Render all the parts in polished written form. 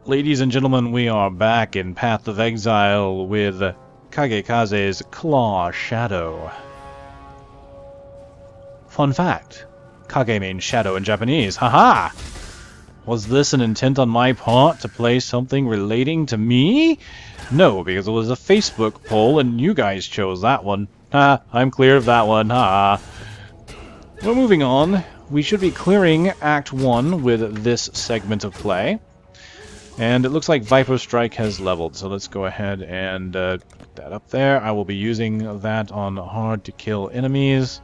Ladies and gentlemen, we are back in Path of Exile with KageKaze's Claw Shadow. Fun fact, Kage means shadow in Japanese, haha! Was this an intent on my part to play something relating to me? No, because it was a Facebook poll and you guys chose that one. Ha, I'm clear of that one, ha. Well, moving on, we should be clearing Act 1 with this segment of play. And it looks like Viper Strike has leveled, so let's go ahead and put that up there. I will be using that on hard to kill enemies.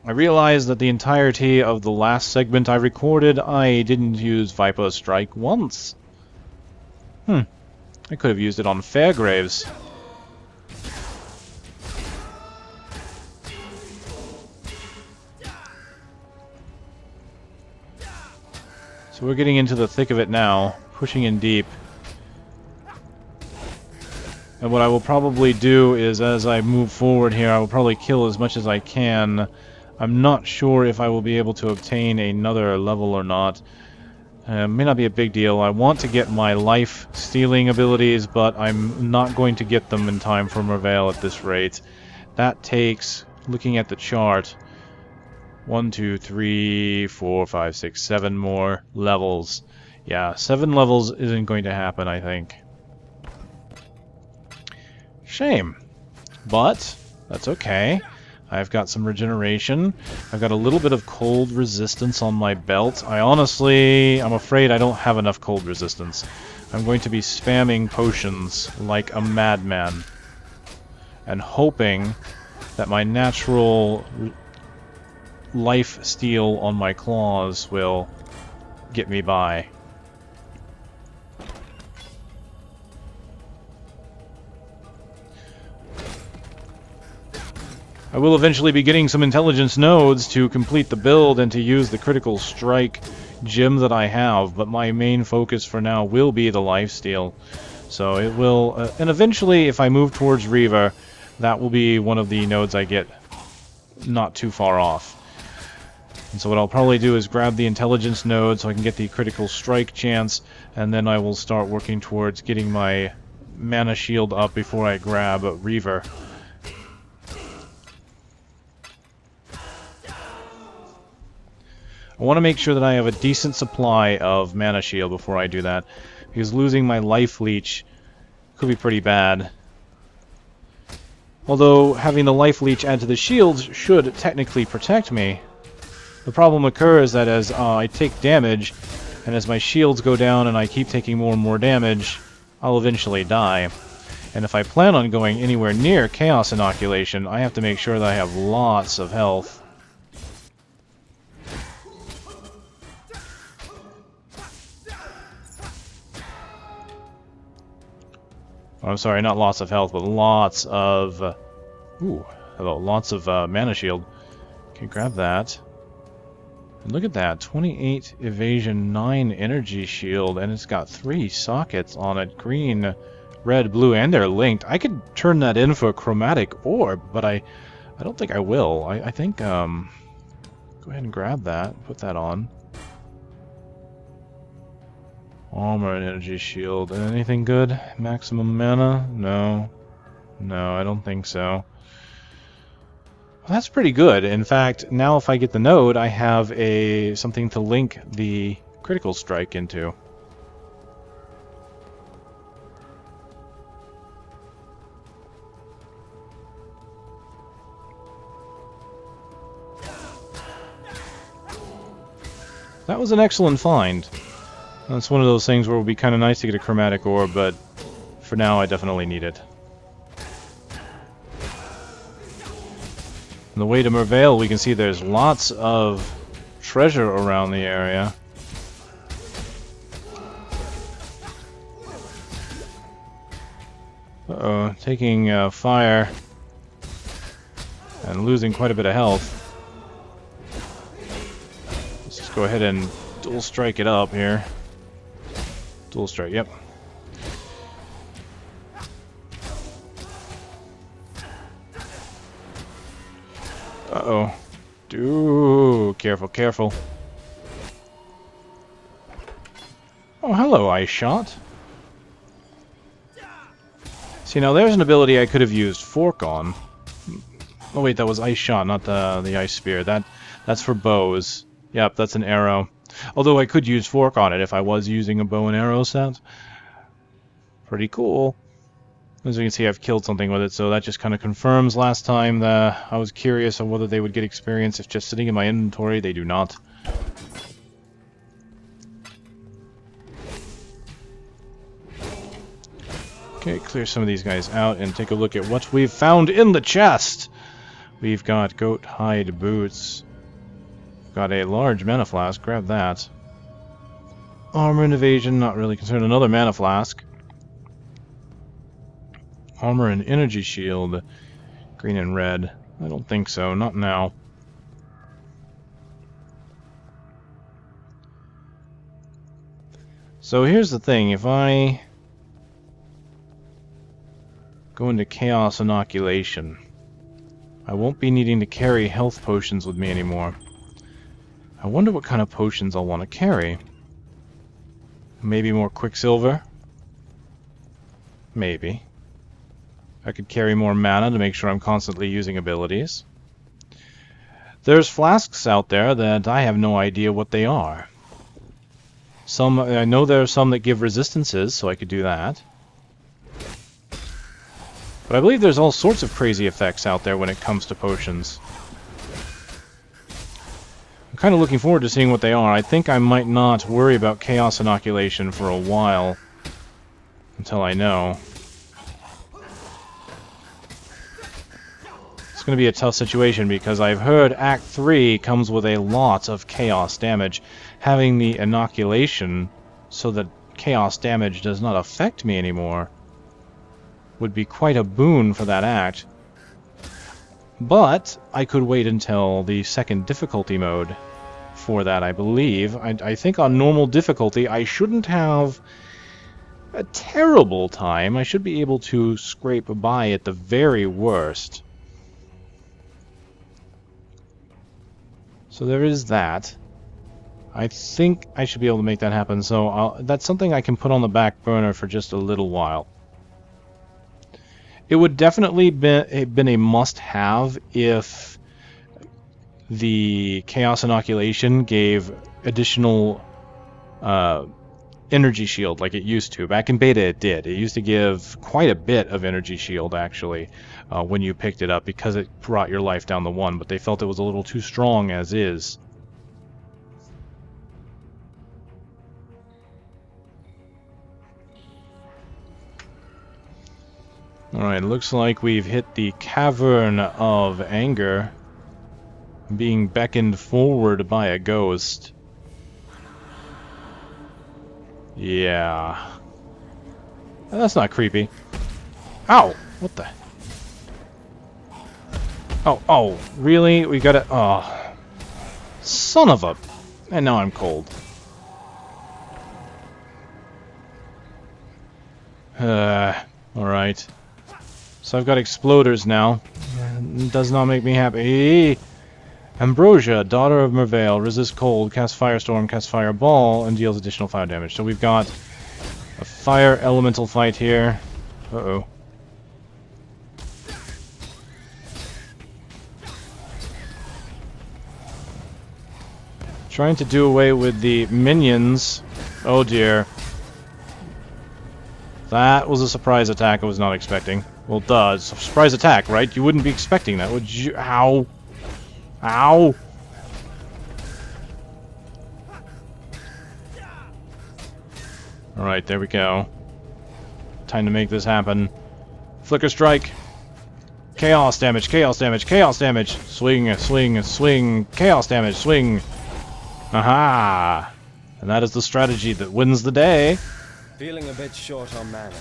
I realized that the entirety of the last segment I recorded, I didn't use Viper Strike once. I could have used it on Fairgraves. So we're getting into the thick of it now, pushing in deep. And what I will probably do is, as I move forward here, I will probably kill as much as I can. I'm not sure if I will be able to obtain another level or not. May not be a big deal. I want to get my life-stealing abilities, but I'm not going to get them in time for Merveil at this rate. That takes, looking at the chart, 1, 2, 3, 4, 5, 6, 7 more levels. Yeah, 7 levels isn't going to happen, I think. Shame. But that's okay. I've got some regeneration. I've got a little bit of cold resistance on my belt. I'm afraid I don't have enough cold resistance. I'm going to be spamming potions like a madman. And hoping that my natural life steal on my claws will get me by. I will eventually be getting some intelligence nodes to complete the build and to use the critical strike gem that I have, but my main focus for now will be the lifesteal. So it will, and eventually if I move towards Reaver, that will be one of the nodes I get not too far off. And so what I'll probably do is grab the intelligence node so I can get the critical strike chance, and then I will start working towards getting my mana shield up before I grab Reaver. I want to make sure that I have a decent supply of mana shield before I do that, because losing my life leech could be pretty bad. Although having the life leech add to the shields should technically protect me. The problem occurs that as I take damage, and as my shields go down and I keep taking more and more damage, I'll eventually die. And if I plan on going anywhere near Chaos Inoculation, I have to make sure that I have lots of health. Oh, I'm sorry, not lots of health, but lots of... lots of mana shield. Okay, grab that. And look at that, 28 evasion, 9 energy shield, and it's got 3 sockets on it. Green, red, blue, and they're linked. I could turn that in for a chromatic orb, but I don't think I will. I think, go ahead and grab that, put that on. Armor and energy shield. Anything good? Maximum mana? No. No, I don't think so. Well, that's pretty good. In fact, now if I get the node, I have something to link the critical strike into. That was an excellent find. That's one of those things where it would be kind of nice to get a chromatic orb, but for now I definitely need it. On the way to Merveil, we can see there's lots of treasure around the area. Uh-oh, taking fire and losing quite a bit of health. Let's just go ahead and dual strike it up here. Dual strike, yep. Uh-oh. Careful, careful. Oh, hello, Ice Shot. See, now there's an ability I could have used Fork on. Oh wait, that was Ice Shot, not the Ice Spear. That's for bows. Yep, that's an arrow. Although I could use Fork on it if I was using a bow and arrow set. Pretty cool. As you can see, I've killed something with it, so that just kind of confirms last time that I was curious on whether they would get experience if just sitting in my inventory. They do not. Okay, clear some of these guys out and take a look at what we've found in the chest. We've got goat hide boots. Got a large mana flask, grab that. Armor and evasion, not really concerned. Another mana flask. Armor and energy shield, green and red. I don't think so, not now. So here's the thing, if I go into Chaos Inoculation, I won't be needing to carry health potions with me anymore. I wonder what kind of potions I'll want to carry. Maybe more Quicksilver? Maybe. I could carry more mana to make sure I'm constantly using abilities. There's flasks out there that I have no idea what they are. Some, I know there are some that give resistances, so I could do that. But I believe there's all sorts of crazy effects out there when it comes to potions. I'm kind of looking forward to seeing what they are. I think I might not worry about Chaos Inoculation for a while. Until I know. It's going to be a tough situation because I've heard Act 3 comes with a lot of Chaos damage. Having the inoculation so that Chaos damage does not affect me anymore would be quite a boon for that act. But I could wait until the second difficulty mode for that, I believe. I think on normal difficulty I shouldn't have a terrible time. I should be able to scrape by at the very worst. So there is that. I think I should be able to make that happen, so that's something I can put on the back burner for just a little while. It would definitely been a must-have if the Chaos Inoculation gave additional energy shield like it used to. Back in beta it did. It used to give quite a bit of energy shield, actually, when you picked it up, because it brought your life down to 1, but they felt it was a little too strong as is. Alright, looks like we've hit the Cavern of Anger, being beckoned forward by a ghost. Yeah. That's not creepy. Ow! What the? Oh, really? We gotta... Oh. Son of a... And now I'm cold. Alright. So I've got exploders now. It does not make me happy. Ambrosia, daughter of Merveil, resists cold, casts Firestorm, casts Fireball, and deals additional fire damage. So we've got a fire elemental fight here. Uh-oh. Trying to do away with the minions. Oh dear. That was a surprise attack I was not expecting. Well, duh, it's a surprise attack, right? You wouldn't be expecting that, would you? Ow! Ow! Alright, there we go. Time to make this happen. Flicker strike! Chaos damage, chaos damage, chaos damage! Swing, swing, swing, chaos damage, swing! Aha! And that is the strategy that wins the day. Feeling a bit short on mana.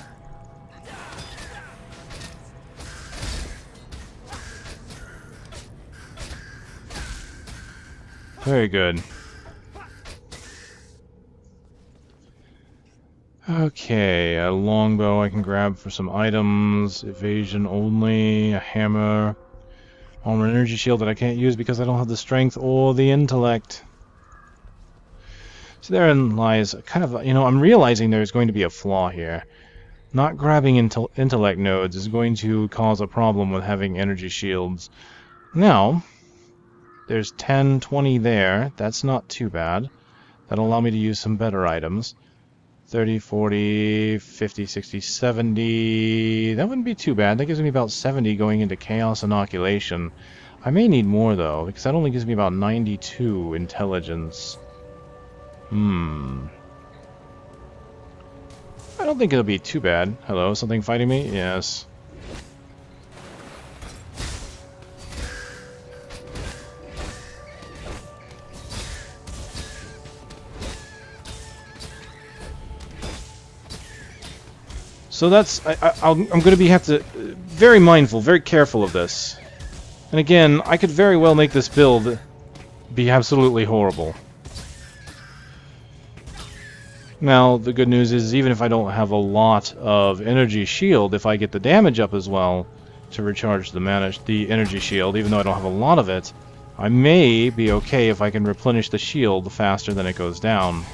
Very good. Okay, a longbow I can grab for some items. Evasion only. A hammer. Armor and energy shield that I can't use because I don't have the strength or the intellect. So therein lies kind of, I'm realizing there's going to be a flaw here. Not grabbing intellect nodes is going to cause a problem with having energy shields. Now, there's 10, 20 there. That's not too bad. That'll allow me to use some better items. 30, 40, 50, 60, 70... That wouldn't be too bad. That gives me about 70 going into Chaos Inoculation. I may need more, though, because that only gives me about 92 intelligence. I don't think it'll be too bad. Hello, something fighting me? Yes. So that's... I'm going to have to... very mindful, very careful of this. And again, I could very well make this build be absolutely horrible. Now, the good news is, even if I don't have a lot of energy shield, if I get the damage up as well to recharge the energy shield, even though I don't have a lot of it, I may be okay if I can replenish the shield faster than it goes down.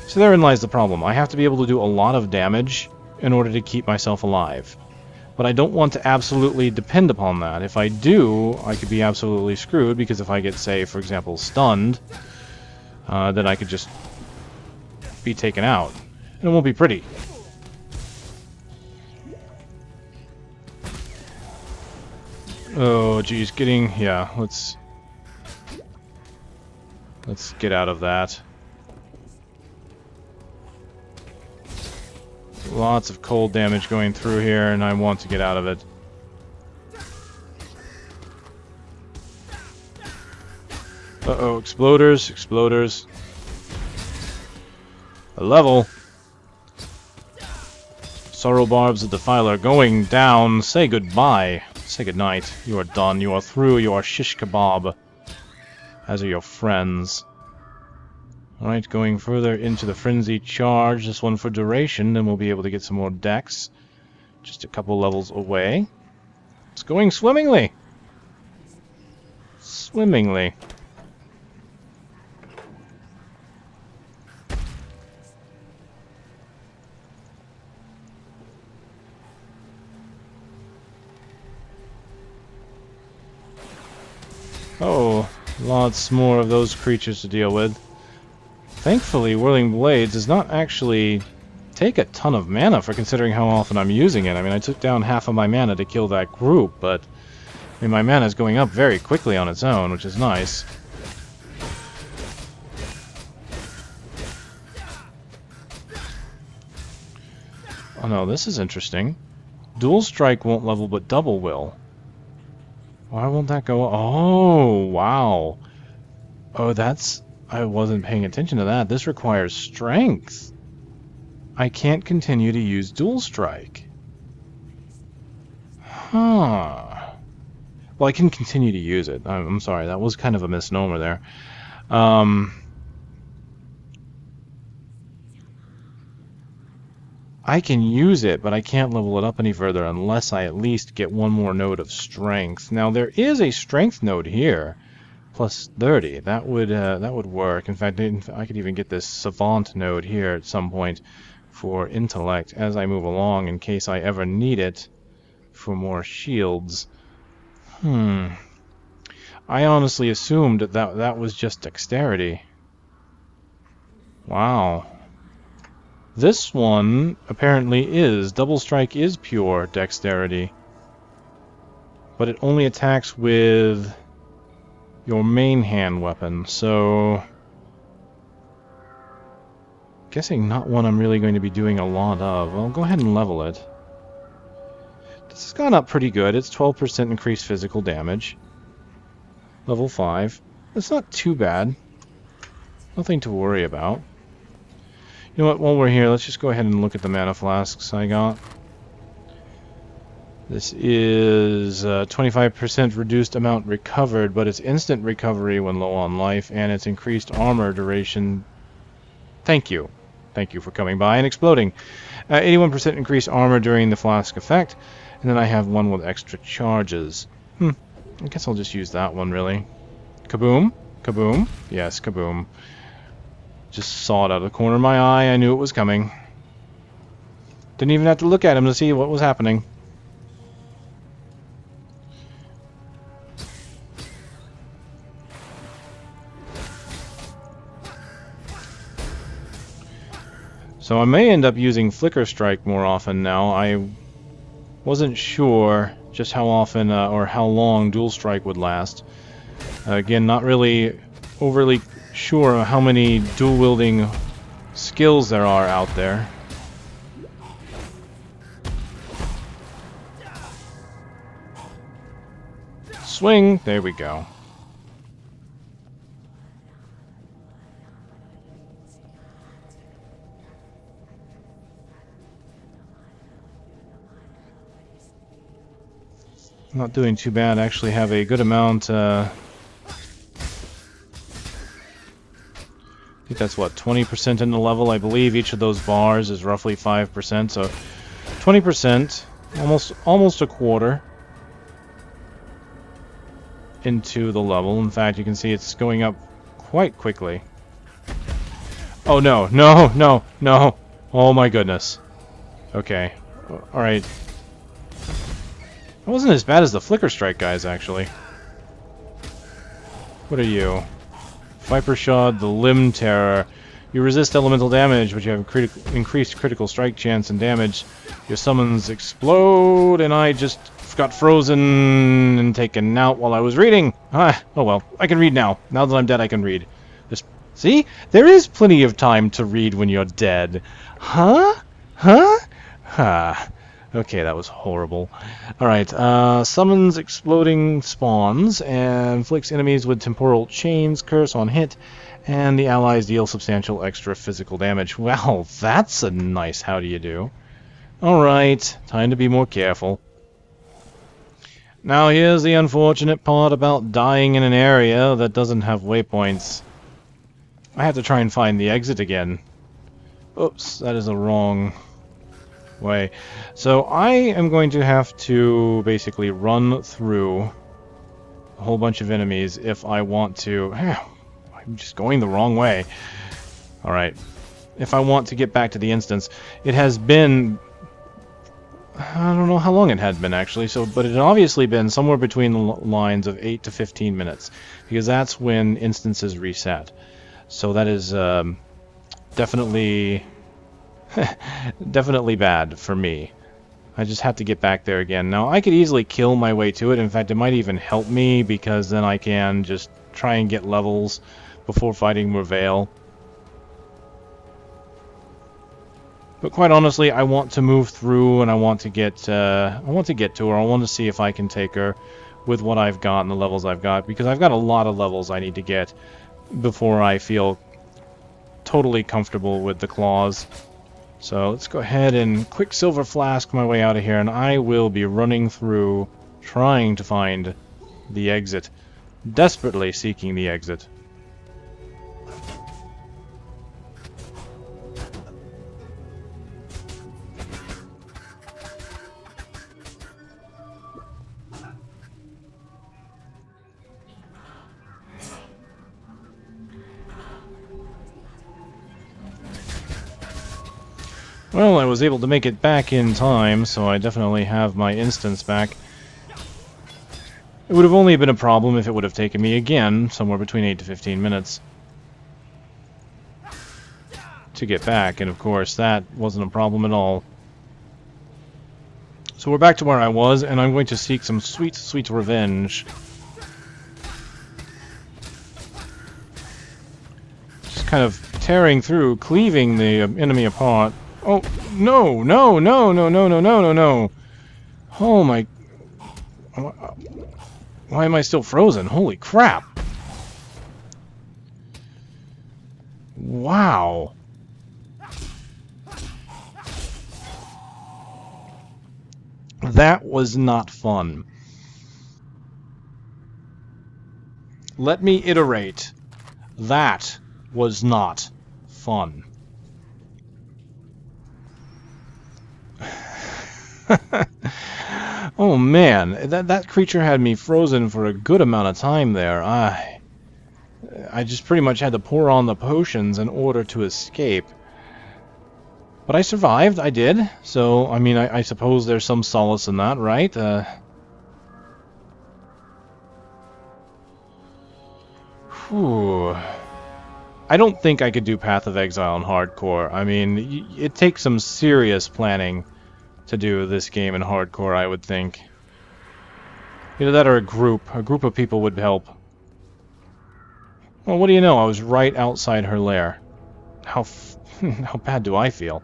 So therein lies the problem. I have to be able to do a lot of damage in order to keep myself alive. But I don't want to absolutely depend upon that. If I do, I could be absolutely screwed, because if I get, say, for example, stunned, then I could just be taken out. And it won't be pretty. Oh, geez, yeah, let's get out of that. Lots of cold damage going through here, and I want to get out of it. Uh-oh, exploders. A level. Sorrow Barbs of Defiler going down. Say goodbye. Say goodnight. You are done. You are through. You are shish kebab. As are your friends. Alright, going further into the Frenzy Charge. This one for duration. Then we'll be able to get some more decks. Just a couple levels away. It's going swimmingly. Swimmingly. Oh, lots more of those creatures to deal with. Thankfully, Whirling Blades does not actually take a ton of mana for considering how often I'm using it. I mean, I took down half of my mana to kill that group, but I mean, my mana is going up very quickly on its own, which is nice. Oh no, this is interesting. Dual Strike won't level, but Double will. Why won't that go? Oh, wow. Oh, that's... I wasn't paying attention to that. This requires strength. I can't continue to use Dual Strike. Huh. Well, I can continue to use it. I'm sorry, that was kind of a misnomer there. I can use it, but I can't level it up any further unless I at least get one more node of strength. Now, there is a strength node here, plus 30. That would work. In fact, I could even get this savant node here at some point for intellect as I move along in case I ever need it for more shields. I honestly assumed that was just dexterity. Wow. This one apparently is. Double Strike is pure dexterity. But it only attacks with your main hand weapon, so... guessing not one I'm really going to be doing a lot of. I'll go ahead and level it. This has gone up pretty good. It's 12% increased physical damage. Level 5. It's not too bad. Nothing to worry about. You know what, while we're here, let's just go ahead and look at the mana flasks I got. This is 25% reduced amount recovered, but it's instant recovery when low on life, and it's increased armor duration. Thank you. Thank you for coming by and exploding. 81% increased armor during the flask effect, and then I have one with extra charges. I guess I'll just use that one, really. Kaboom? Kaboom? Yes, kaboom. Just saw it out of the corner of my eye. I knew it was coming. Didn't even have to look at him to see what was happening. So I may end up using Flicker Strike more often now. I wasn't sure just how often or how long Dual Strike would last. Again, not really overly sure how many dual-wielding skills there are out there. Swing! There we go. Not doing too bad. I actually have a good amount. I think that's what, 20% in the level. I believe each of those bars is roughly 5%, so 20%, almost a quarter into the level. In fact, you can see it's going up quite quickly. Oh no, no, no, no! Oh my goodness. Okay, all right. It wasn't as bad as the Flicker Strike guys, actually. What are you? Viper Shot, the Limb Terror. You resist elemental damage, but you have increased critical strike chance and damage. Your summons explode, and I just got frozen and taken out while I was reading. Oh well, I can read now. Now that I'm dead, I can read. See? There is plenty of time to read when you're dead. Huh? Huh? Ha. Okay, that was horrible. Alright, summons exploding spawns and inflicts enemies with temporal chains, curse on hit, and the allies deal substantial extra physical damage. Well, that's a nice how do you do. Alright, time to be more careful. Now here's the unfortunate part about dying in an area that doesn't have waypoints. I have to try and find the exit again. Oops, that is the wrong way. So I am going to have to basically run through a whole bunch of enemies if I want to. I'm just going the wrong way. Alright. If I want to get back to the instance, it has been, I don't know how long it had been actually, but it had obviously been somewhere between the lines of 8 to 15 minutes, because that's when instances reset. So that is definitely definitely bad for me. I just have to get back there again. Now, I could easily kill my way to it. In fact, it might even help me, because then I can just try and get levels before fighting Merveil. But quite honestly, I want to move through, and I want to get to her. I want to see if I can take her with what I've got and the levels I've got, because I've got a lot of levels I need to get before I feel totally comfortable with the claws. So let's go ahead and Quicksilver Flask my way out of here, and I will be running through trying to find the exit. Desperately seeking the exit. Well, I was able to make it back in time, so I definitely have my instance back. It would have only been a problem if it would have taken me again, somewhere between 8 to 15 minutes, to get back, and of course that wasn't a problem at all. So we're back to where I was, and I'm going to seek some sweet, sweet revenge. Just kind of tearing through, cleaving the enemy apart. Oh, no, no, no, no, no, no, no, no, no. Oh my... Why am I still frozen? Holy crap. Wow. That was not fun. Let me iterate. That was not fun. Oh man, that creature had me frozen for a good amount of time there. I just pretty much had to pour on the potions in order to escape. But I survived, I did. So, I mean, I suppose there's some solace in that, right? Whew. I don't think I could do Path of Exile in hardcore. I mean, it takes some serious planning to do this game in hardcore, I would think. Either that or a group of people would help. Well, what do you know? I was right outside her lair. How bad do I feel?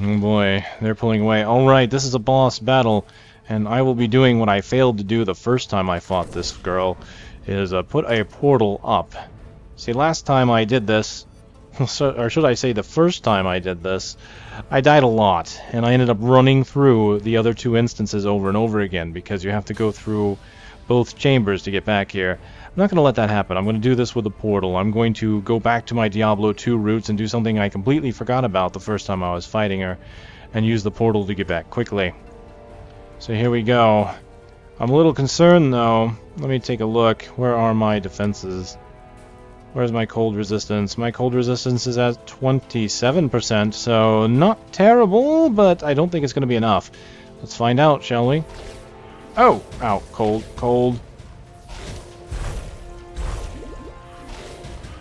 Oh boy, they're pulling away. Alright, this is a boss battle, and I will be doing what I failed to do the first time I fought this girl, is put a portal up. See, last time I did this, or should I say the first time I did this, I died a lot, and I ended up running through the other two instances over and over again, because you have to go through both chambers to get back here. I'm not going to let that happen. I'm going to do this with a portal. I'm going to go back to my Diablo 2 roots and do something I completely forgot about the first time I was fighting her, and use the portal to get back quickly. So here we go. I'm a little concerned though. Let me take a look. Where are my defenses? Where's my cold resistance? My cold resistance is at 27%, so not terrible, but I don't think it's going to be enough. Let's find out, shall we? Oh! Ow, cold, cold.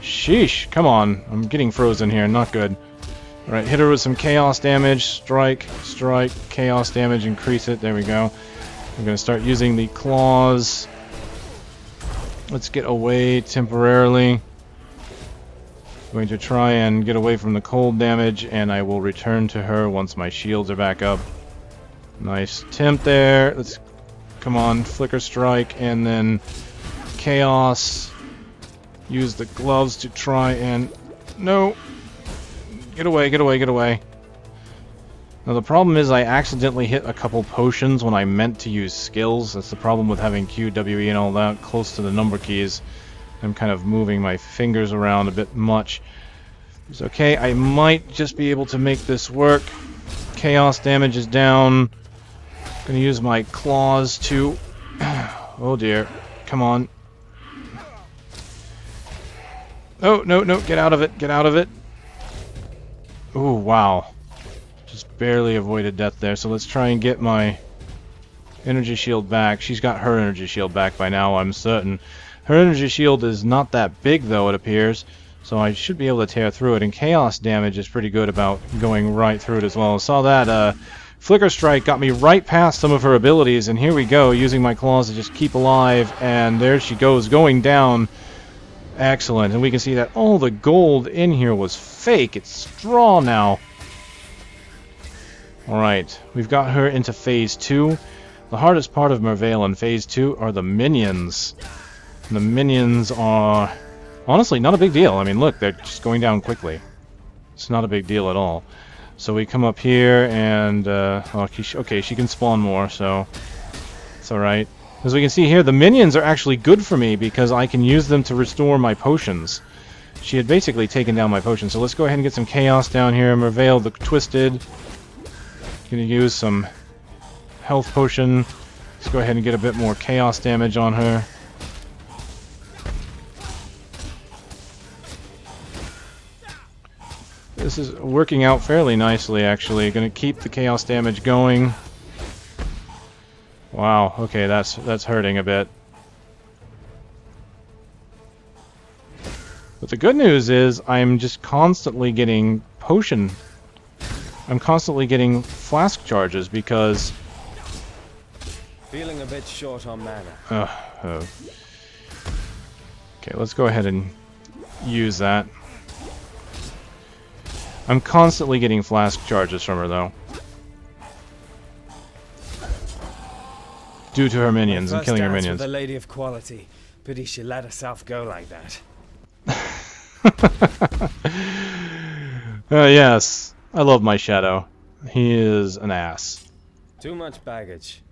Sheesh, come on. I'm getting frozen here, not good. Alright, hit her with some chaos damage. Strike, strike, chaos damage, increase it. There we go. I'm going to start using the claws. Let's get away temporarily. Going to try and get away from the cold damage, and I will return to her once my shields are back up. Nice temp there. Let's come on, flicker strike, and then chaos. Use the gloves to try and... No! Get away, get away, get away. Now the problem is I accidentally hit a couple potions when I meant to use skills. That's the problem with having Q, W, E and all that close to the number keys. I'm kind of moving my fingers around a bit much. It's okay, I might just be able to make this work. Chaos damage is down. Gonna use my claws to... Oh dear. Come on. Oh, no, no, get out of it, get out of it. Ooh, wow. Just barely avoided death there, so let's try and get my energy shield back. She's got her energy shield back by now, I'm certain. Her energy shield is not that big, though, it appears, so I should be able to tear through it, and chaos damage is pretty good about going right through it as well. Saw that, Flicker Strike got me right past some of her abilities, and here we go, using my claws to just keep alive, and there she goes, going down. Excellent, and we can see that all the gold in here was fake. It's straw now. Alright, we've got her into Phase 2. The hardest part of Merveil in Phase 2 are the minions. And the minions are honestly not a big deal. I mean, look, they're just going down quickly. It's not a big deal at all. So we come up here and, okay, she can spawn more, so it's alright. As we can see here, the minions are actually good for me because I can use them to restore my potions. She had basically taken down my potions, so let's go ahead and get some chaos down here. Merveil the Twisted. Gonna use some health potion. Let's go ahead and get a bit more chaos damage on her. This is working out fairly nicely, actually. Gonna keep the chaos damage going. Wow, okay, that's hurting a bit. But the good news is I'm just constantly getting potion. I'm constantly getting flask charges because... Feeling a bit short on mana. Okay, let's go ahead and use that. I'm constantly getting flask charges from her, though. Due to her minions and killing her minions. The lady of quality. Pity she let herself go like that. Yes. I love my shadow. He is an ass. Too much baggage.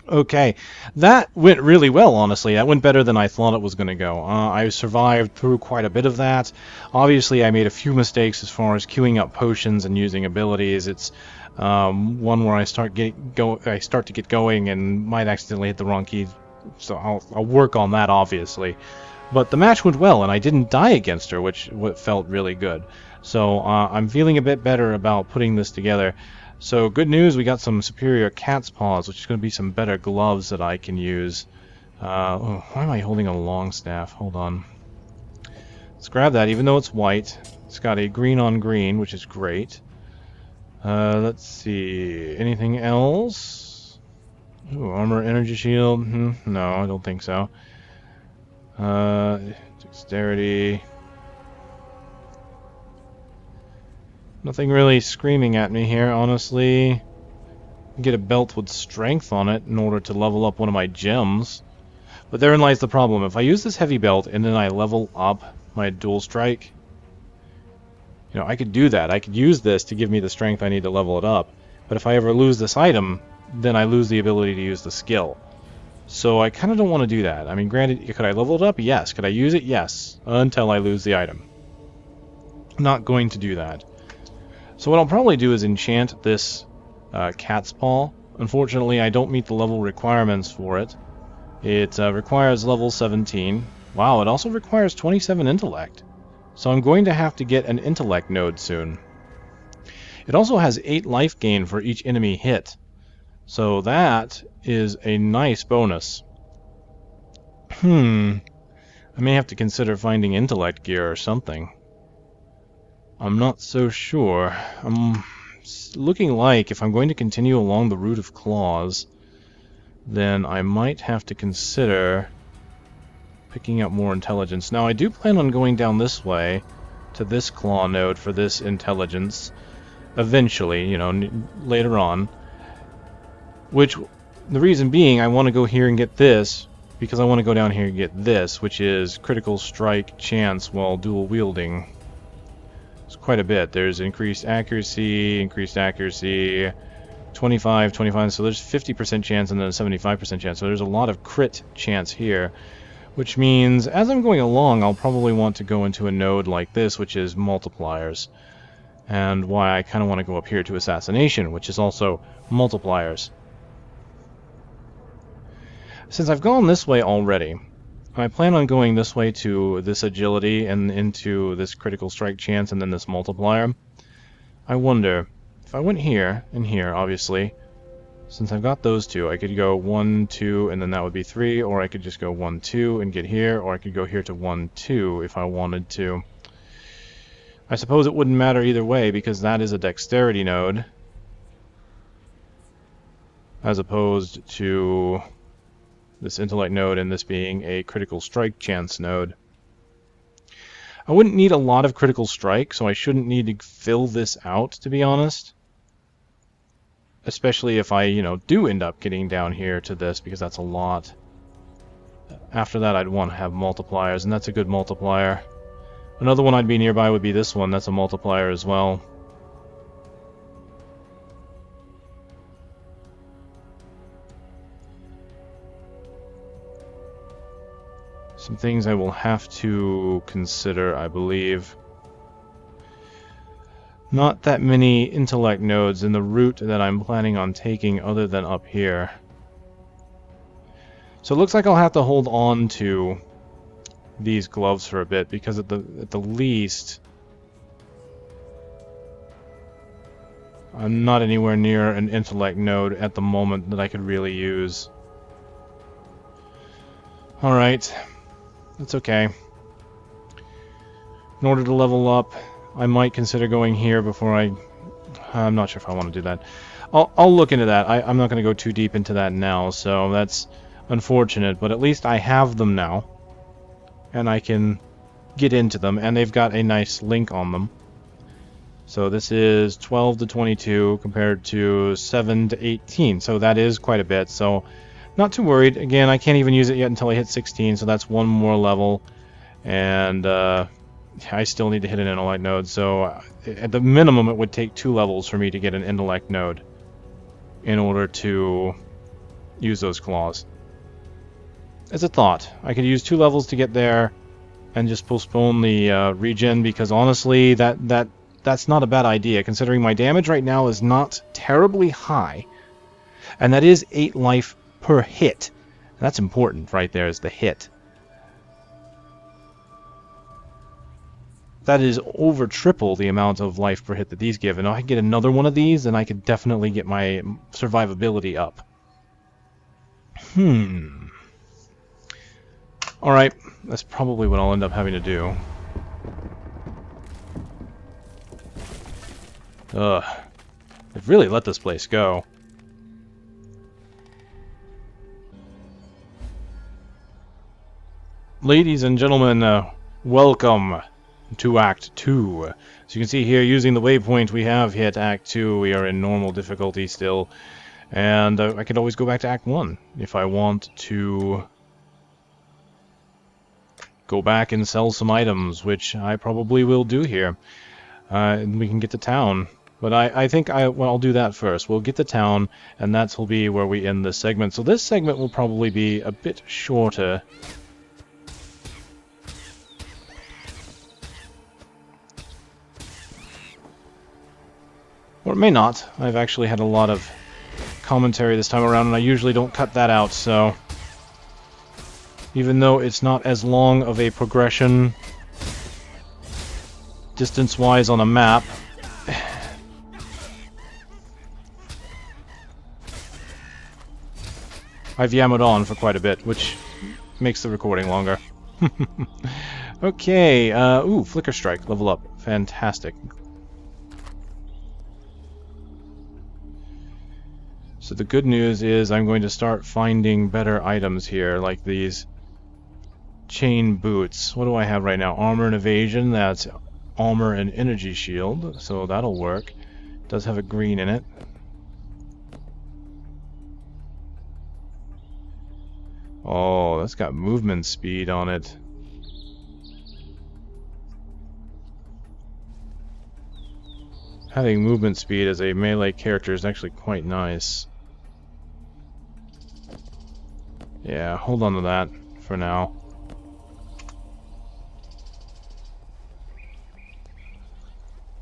Okay, that went really well, honestly. That went better than I thought it was going to go. I survived through quite a bit of that. Obviously, I made a few mistakes as far as queuing up potions and using abilities. It's one where I start to get going and might accidentally hit the wrong key, so I'll work on that, obviously. But the match went well, and I didn't die against her, which felt really good. So I'm feeling a bit better about putting this together. So good news, we got some superior cat's paws, which is going to be some better gloves that I can use. Why am I holding a long staff? Hold on. Let's grab that, even though it's white. It's got a green on green, which is great. Let's see. Anything else? Ooh, armor, energy shield. No, I don't think so. Dexterity. Nothing really screaming at me here, honestly. Get a belt with strength on it in order to level up one of my gems. But therein lies the problem. If I use this heavy belt and then I level up my dual strike, you know, I could do that. I could use this to give me the strength I need to level it up. But if I ever lose this item, then I lose the ability to use the skill. So I kind of don't want to do that. I mean, granted, could I level it up? Yes. Could I use it? Yes. Until I lose the item. I'm not going to do that. So what I'll probably do is enchant this cat's paw. Unfortunately, I don't meet the level requirements for it. It requires level 17. Wow, it also requires 27 intellect. So I'm going to have to get an intellect node soon. It also has 8 life gain for each enemy hit. So that is a nice bonus. I may have to consider finding intellect gear or something. I'm not so sure. I'm looking like if I'm going to continue along the route of claws, then I might have to consider picking up more intelligence. Now, I do plan on going down this way to this claw node for this intelligence eventually, you know, later on. Which, the reason being, I want to go here and get this because I want to go down here and get this, which is critical strike chance while dual wielding. It's quite a bit. There's increased accuracy, 25, 25, so there's 50% chance and then a 75% chance. So there's a lot of crit chance here, which means as I'm going along, I'll probably want to go into a node like this, which is multipliers. And why I kind of want to go up here to assassination, which is also multipliers. Since I've gone this way already, I plan on going this way to this agility and into this critical strike chance and then this multiplier. I wonder, if I went here and here, obviously, since I've got those two, I could go 1, 2, and then that would be 3, or I could just go 1, 2 and get here, or I could go here to 1, 2 if I wanted to. I suppose it wouldn't matter either way because that is a dexterity node, as opposed to this intellect node and this being a critical strike chance node. I wouldn't need a lot of critical strike, so I shouldn't need to fill this out, to be honest. Especially if I, you know, do end up getting down here to this, because that's a lot. After that, I'd want to have multipliers, and that's a good multiplier. Another one I'd be nearby would be this one. That's a multiplier as well. Some things I will have to consider, I believe. Not that many intellect nodes in the route that I'm planning on taking other than up here. So it looks like I'll have to hold on to these gloves for a bit because at the least I'm not anywhere near an intellect node at the moment that I could really use. Alright. That's okay. In order to level up, I might consider going here before I'm not sure if I want to do that. I'll look into that. I'm not going to go too deep into that now, so that's unfortunate, but at least I have them now. And I can get into them, and they've got a nice link on them. So this is 12 to 22 compared to 7 to 18, so that is quite a bit, so not too worried. Again, I can't even use it yet until I hit 16, so that's one more level. And I still need to hit an intellect node, so at the minimum it would take 2 levels for me to get an intellect node in order to use those claws. As a thought, I could use 2 levels to get there and just postpone the regen, because honestly, that's not a bad idea, considering my damage right now is not terribly high. And that is 8 life per hit. That's important right there, is the hit. That is over triple the amount of life per hit that these give. And if I can get another one of these, then I could definitely get my survivability up. Alright, that's probably what I'll end up having to do. Ugh. They've really let this place go. Ladies and gentlemen, welcome to Act 2. So you can see here, using the waypoint, we have hit Act 2. We are in normal difficulty still. And I could always go back to Act 1 if I want to go back and sell some items, which I probably will do here. And we can get to town. But I think I'll do that first. We'll get to town, and that will be where we end this segment. So this segment will probably be a bit shorter. Or it may not. I've actually had a lot of commentary this time around, and I usually don't cut that out, so even though it's not as long of a progression distance-wise on a map, I've yammered on for quite a bit, which makes the recording longer. Okay, ooh, Flicker Strike, level up. Fantastic. So the good news is I'm going to start finding better items here, like these chain boots. What do I have right now? Armor and evasion, that's armor and energy shield, so that'll work. It does have a green in it. Oh, that's got movement speed on it. Having movement speed as a melee character is actually quite nice. Yeah, hold on to that for now.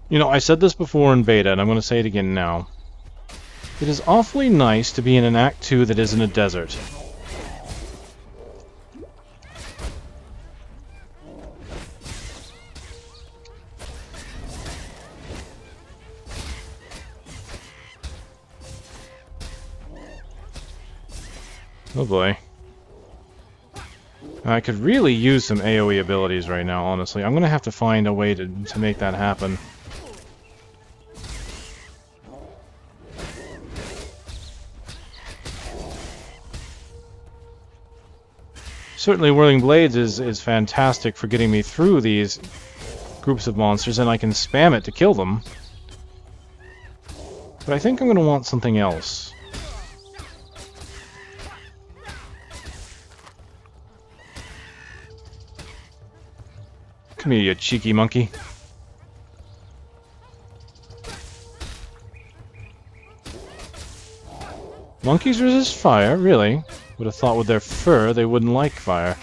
You know, I said this before in beta, and I'm going to say it again now. It is awfully nice to be in an Act 2 that isn't a desert. Oh boy. I could really use some AoE abilities right now, honestly. I'm going to have to find a way to make that happen. Certainly Whirling Blades is fantastic for getting me through these groups of monsters, and I can spam it to kill them. But I think I'm going to want something else. Come here, you cheeky monkey. Monkeys resist fire? Really? Would have thought with their fur they wouldn't like fire.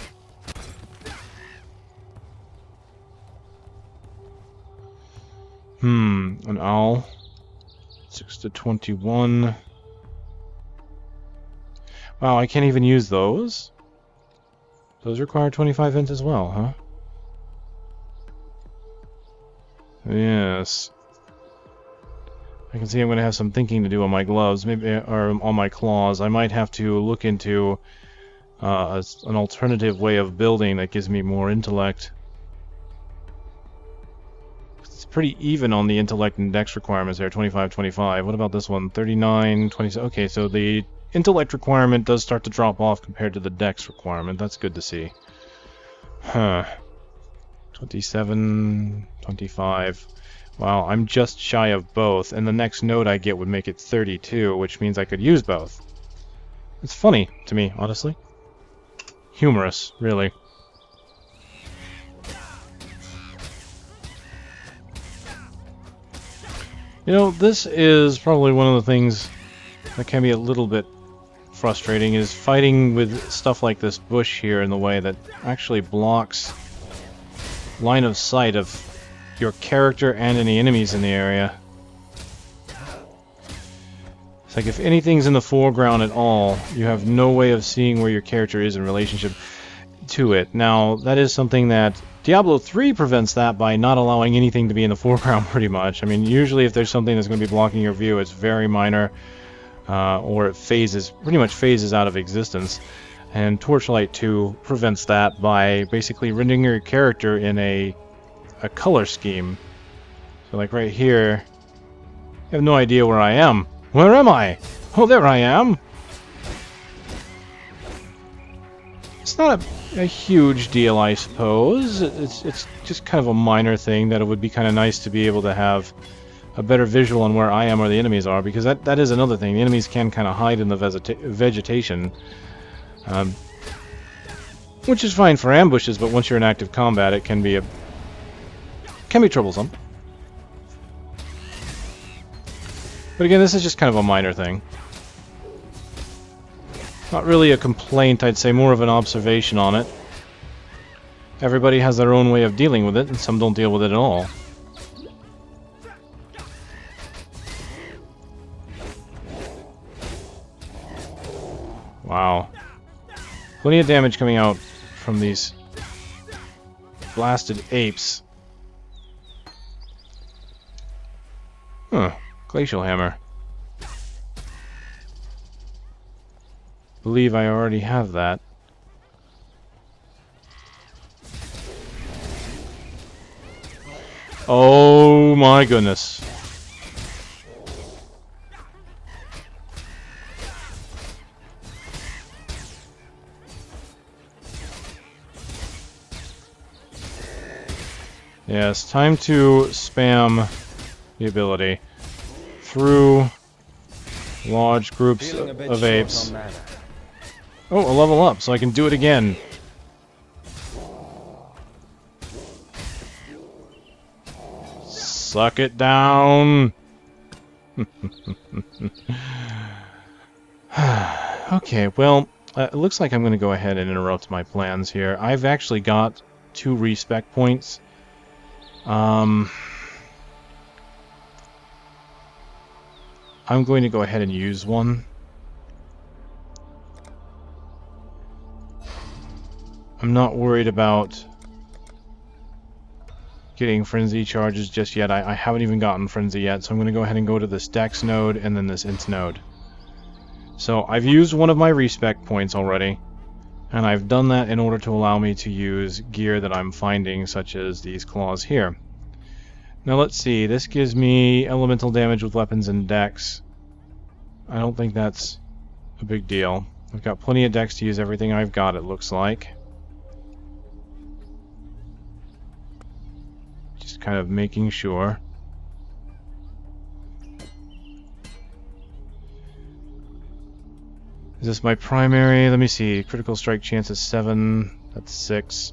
An owl. 6 to 21. Wow, I can't even use those? Those require 25 int as well, huh? Yes. I can see I'm going to have some thinking to do on my gloves, maybe, or on my claws. I might have to look into an alternative way of building that gives me more intellect. It's pretty even on the intellect and dex requirements there, 25, 25. What about this one? 39, 20. Okay, so the intellect requirement does start to drop off compared to the dex requirement. That's good to see. Huh. 27, 25. Wow, I'm just shy of both, and the next node I get would make it 32, which means I could use both. It's funny to me, honestly. Humorous, really. You know, this is probably one of the things that can be a little bit frustrating is fighting with stuff like this bush here in the way that actually blocks line of sight of your character and any enemies in the area. It's like if anything's in the foreground at all, you have no way of seeing where your character is in relationship to it. Now, that is something that Diablo 3 prevents that by not allowing anything to be in the foreground pretty much. I mean, usually if there's something that's going to be blocking your view, it's very minor, or it pretty much phases out of existence. And Torchlight 2 prevents that by basically rendering your character in a color scheme. So like right here, I have no idea where I am. Where am I? Oh, there I am! It's not a huge deal, I suppose. It's just kind of a minor thing that it would be kind of nice to be able to have a better visual on where I am or the enemies are, because that is another thing. The enemies can kind of hide in the vegetation, which is fine for ambushes, but once you're in active combat, it can be troublesome. But again, this is just kind of a minor thing. Not really a complaint, I'd say more of an observation on it. Everybody has their own way of dealing with it, and some don't deal with it at all. Wow. Plenty of damage coming out from these blasted apes. Huh. Glacial hammer. Believe I already have that. Oh my goodness. Yes, time to spam the ability through large groups of apes. Oh, a level up, so I can do it again. Suck it down. Okay, well, it looks like I'm going to go ahead and interrupt my plans here. I've actually got 2 respec points. I'm going to go ahead and use one. I'm not worried about getting frenzy charges just yet. I haven't even gotten frenzy yet, so I'm going to go ahead and go to this dex node and then this int node. So I've used one of my respec points already, and I've done that in order to allow me to use gear that I'm finding, such as these claws here. Now let's see, this gives me elemental damage with weapons and dex. I don't think that's a big deal. I've got plenty of dex to use everything I've got, it looks like. Just kind of making sure. Is this my primary? Let me see. Critical strike chance is 7. That's 6.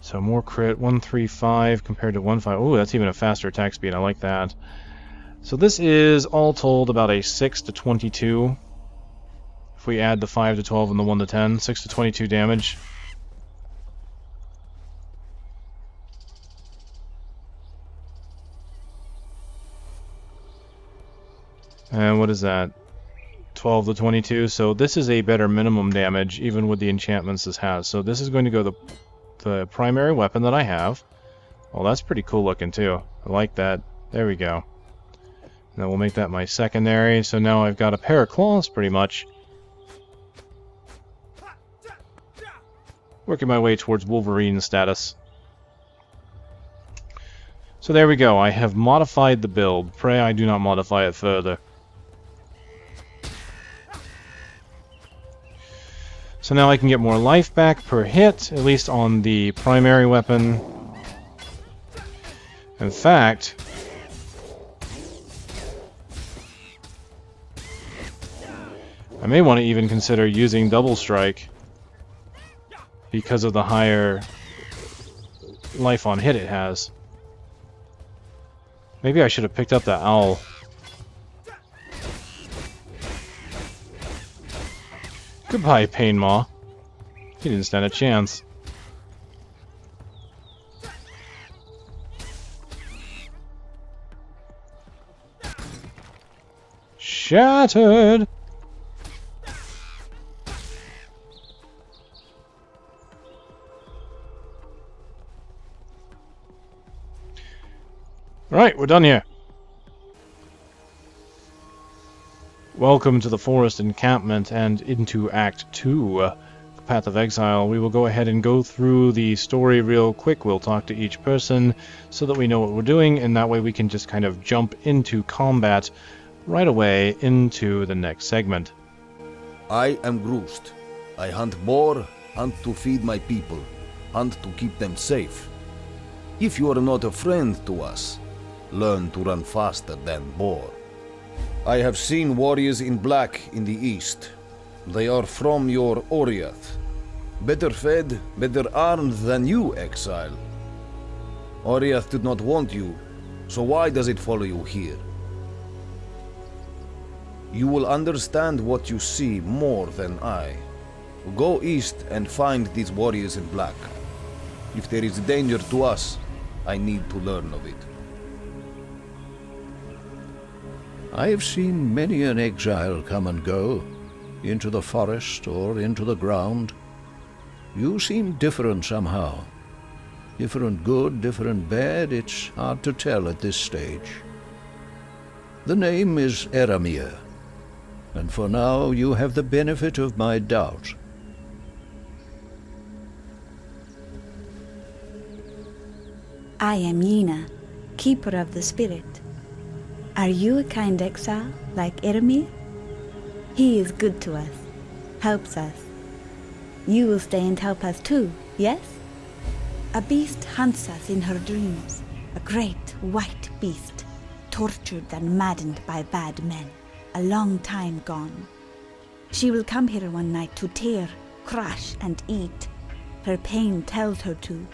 So more crit. 135 compared to 15. Oh, that's even a faster attack speed. I like that. So this is all told about a 6 to 22. If we add the 5 to 12 and the 1 to 10, 6 to 22 damage. And what is that? 12 to 22. So this is a better minimum damage, even with the enchantments this has. So this is going to go the primary weapon that I have. Well, that's pretty cool looking too. I like that. There we go. Now we'll make that my secondary. So now I've got a pair of claws pretty much. Working my way towards Wolverine status. So there we go. I have modified the build. Pray I do not modify it further. So now I can get more life back per hit, at least on the primary weapon. In fact, I may want to even consider using double strike because of the higher life on hit it has. Maybe I should have picked up that owl. Goodbye, Painmaw. He didn't stand a chance. Shattered! Right, we're done here. Welcome to the forest encampment and into Act 2, Path of Exile. We will go ahead and go through the story real quick. We'll talk to each person so that we know what we're doing, and that way we can just kind of jump into combat right away into the next segment. I am Groost. I hunt boar, hunt to feed my people, hunt to keep them safe. If you are not a friend to us, learn to run faster than boar. I have seen warriors in black in the east. They are from your Oriath. Better fed, better armed than you, Exile. Oriath did not want you, so why does it follow you here? You will understand what you see more than I. Go east and find these warriors in black. If there is danger to us, I need to learn of it. I have seen many an exile come and go, into the forest or into the ground. You seem different somehow. Different good, different bad, it's hard to tell at this stage. The name is Eramir, and for now you have the benefit of my doubt. I am Yena, keeper of the spirit. Are you a kind exile, like Eramir? He is good to us, helps us. You will stay and help us too, yes? A beast hunts us in her dreams, a great white beast, tortured and maddened by bad men, a long time gone. She will come here one night to tear, crush, and eat. Her pain tells her to.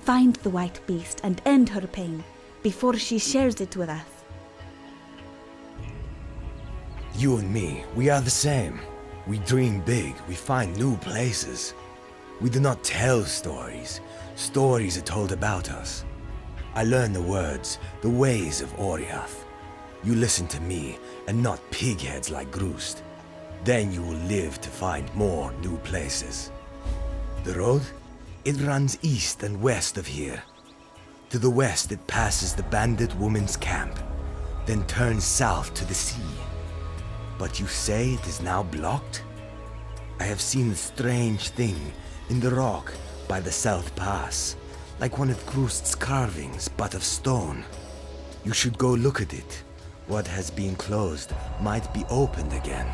Find the white beast and end her pain before she shares it with us. You and me, we are the same. We dream big, we find new places. We do not tell stories. Stories are told about us. I learn the words, the ways of Oriath. You listen to me, and not pigheads like Groost. Then you will live to find more new places. The road? It runs east and west of here. To the west it passes the bandit woman's camp, then turns south to the sea. But you say it is now blocked? I have seen a strange thing in the rock by the South Pass, like one of Groost's carvings, but of stone. You should go look at it. What has been closed might be opened again.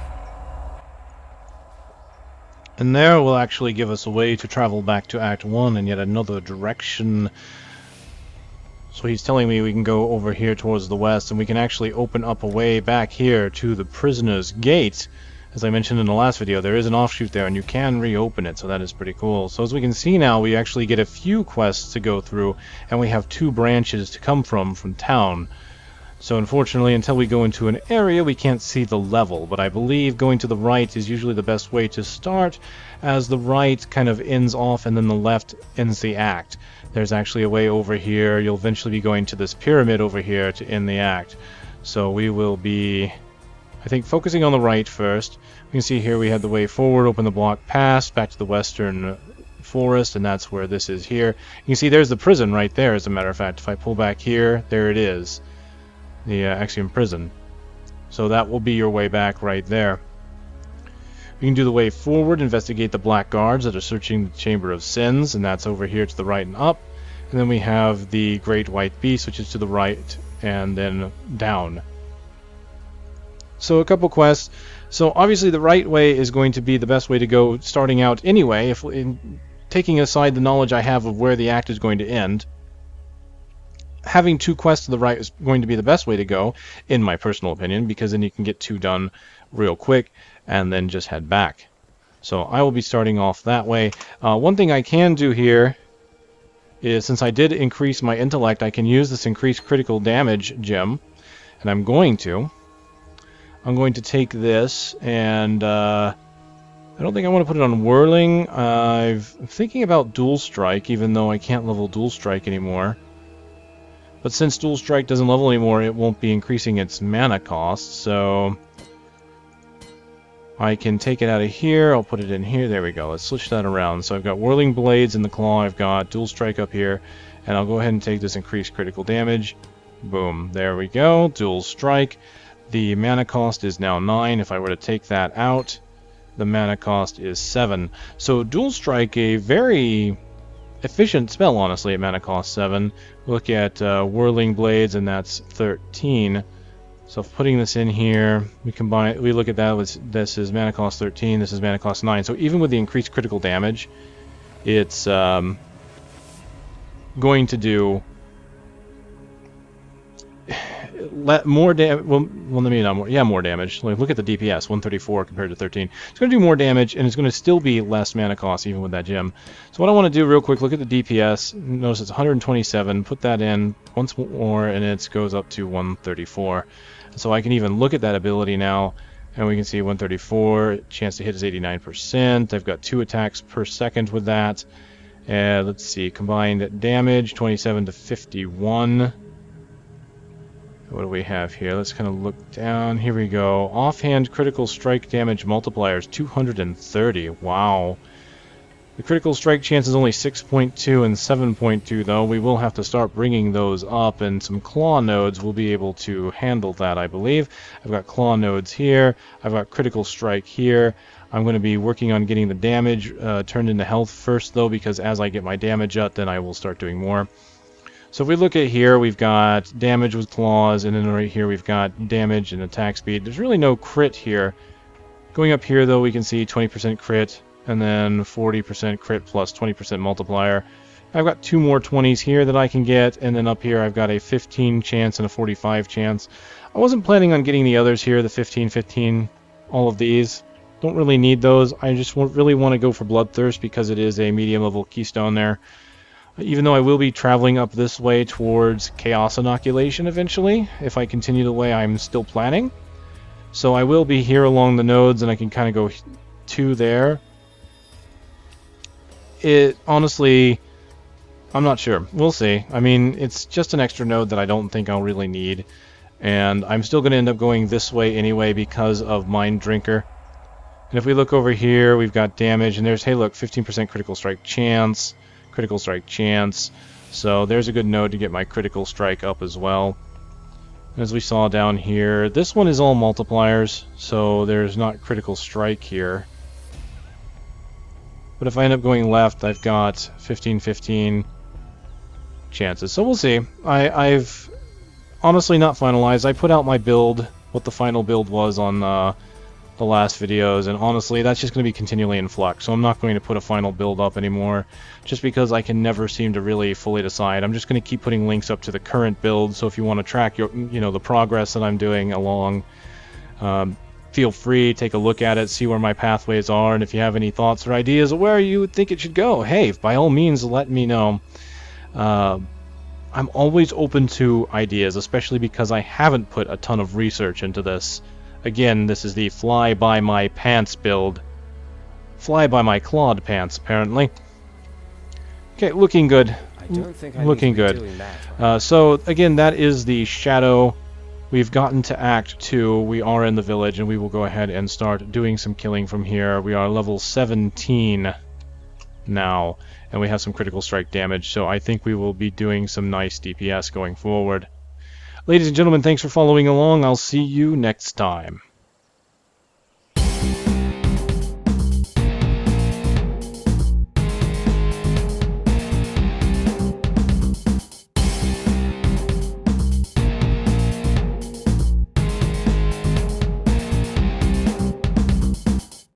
And there will actually give us a way to travel back to Act 1 in yet another direction. So he's telling me we can go over here towards the west, and we can actually open up a way back here to the Prisoner's Gate. As I mentioned in the last video, there is an offshoot there, and you can reopen it, so that is pretty cool. So as we can see now, we actually get a few quests to go through, and we have 2 branches to come from town. So unfortunately, until we go into an area, we can't see the level, but I believe going to the right is usually the best way to start, as the right kind of ends off and then the left ends the act. There's actually a way over here. You'll eventually be going to this pyramid over here to end the act. So we will be, I think, focusing on the right first. We can see here we had the way forward, open the block pass, back to the western forest, and that's where this is here. You can see there's the prison right there, as a matter of fact. If I pull back here, there it is. The Axiom prison. So that will be your way back right there. We can do the way forward, investigate the black guards that are searching the Chamber of Sins, and that's over here to the right and up. And then we have the Great White Beast, which is to the right and then down. So a couple quests. So obviously the right way is going to be the best way to go starting out anyway, if taking aside the knowledge I have of where the act is going to end. Having 2 quests to the right is going to be the best way to go, in my personal opinion, because then you can get 2 done real quick and then just head back. So I will be starting off that way. One thing I can do here is, since I did increase my intellect, I can use this increased critical damage gem, and I'm going to take this and I don't think I want to put it on Whirling. I'm thinking about Dual Strike, even though I can't level Dual Strike anymore. But since Dual Strike doesn't level anymore, it won't be increasing its mana cost, so I can take it out of here. I'll put it in here. There we go. Let's switch that around. So I've got Whirling Blades in the Claw. I've got Dual Strike up here. And I'll go ahead and take this increased critical damage. Boom. There we go. Dual Strike. The mana cost is now 9. If I were to take that out, the mana cost is 7. So Dual Strike, a very efficient spell, honestly, at mana cost 7. Look at Whirling Blades, and that's 13. So putting this in here, we look at that with this is mana cost 13, this is mana cost 9. So even with the increased critical damage, it's going to do more damage. Well, maybe not more. Yeah, more damage. Like, look at the DPS, 134 compared to 13. It's going to do more damage, and it's going to still be less mana cost even with that gem. So what I want to do real quick, look at the DPS. Notice it's 127. Put that in once more, and it goes up to 134. So I can even look at that ability now, and we can see 134. Chance to hit is 89%. I've got 2 attacks per second with that. Let's see, combined damage, 27 to 51. What do we have here? Let's kind of look down. Here we go. Offhand critical strike damage multipliers, 230. Wow. The critical strike chance is only 6.2 and 7.2, though. We will have to start bringing those up, and some claw nodes will be able to handle that, I believe. I've got claw nodes here. I've got critical strike here. I'm going to be working on getting the damage turned into health first, though, because as I get my damage up, then I will start doing more. So if we look at here, we've got damage with claws, and then right here we've got damage and attack speed. There's really no crit here. Going up here, though, we can see 20% crit, and then 40% crit plus 20% multiplier. I've got 2 more 20s here that I can get, and then up here I've got a 15 chance and a 45 chance. I wasn't planning on getting the others here, the 15, 15, all of these. Don't really need those. I just really want to go for Bloodthirst because it is a medium level keystone there. Even though I will be traveling up this way towards Chaos Inoculation eventually, if I continue the way I'm still planning. So I will be here along the nodes, and I can kind of go to there. It, honestly, I'm not sure. We'll see. I mean, it's just an extra node that I don't think I'll really need. And I'm still going to end up going this way anyway because of Mind Drinker. And if we look over here, we've got damage, and there's, hey look, 15% critical strike chance. Critical strike chance. So there's a good node to get my critical strike up as well. As we saw down here, this one is all multipliers, so there's not critical strike here. But if I end up going left, I've got 15-15 chances. So we'll see. I've honestly not finalized. I put out my build, what the final build was on the last videos, and honestly that's just going to be continually in flux, so I'm not going to put a final build up anymore just because I can never seem to really fully decide. I'm just going to keep putting links up to the current build, so if you want to track your the progress that I'm doing along, feel free, take a look at it, see where my pathways are, and if you have any thoughts or ideas of where you would think it should go, hey, by all means let me know. I'm always open to ideas, especially because I haven't put a ton of research into this. Again, this is the fly by my pants build. Fly by my clawed pants, apparently. Okay, looking good. I don't think I looking need to be good. doing that. So, again, that is the Shadow. We've gotten to Act 2. We are in the village, and we will go ahead and start doing some killing from here. We are level 17 now, and we have some critical strike damage, so I think we will be doing some nice DPS going forward. Ladies and gentlemen, thanks for following along. I'll see you next time.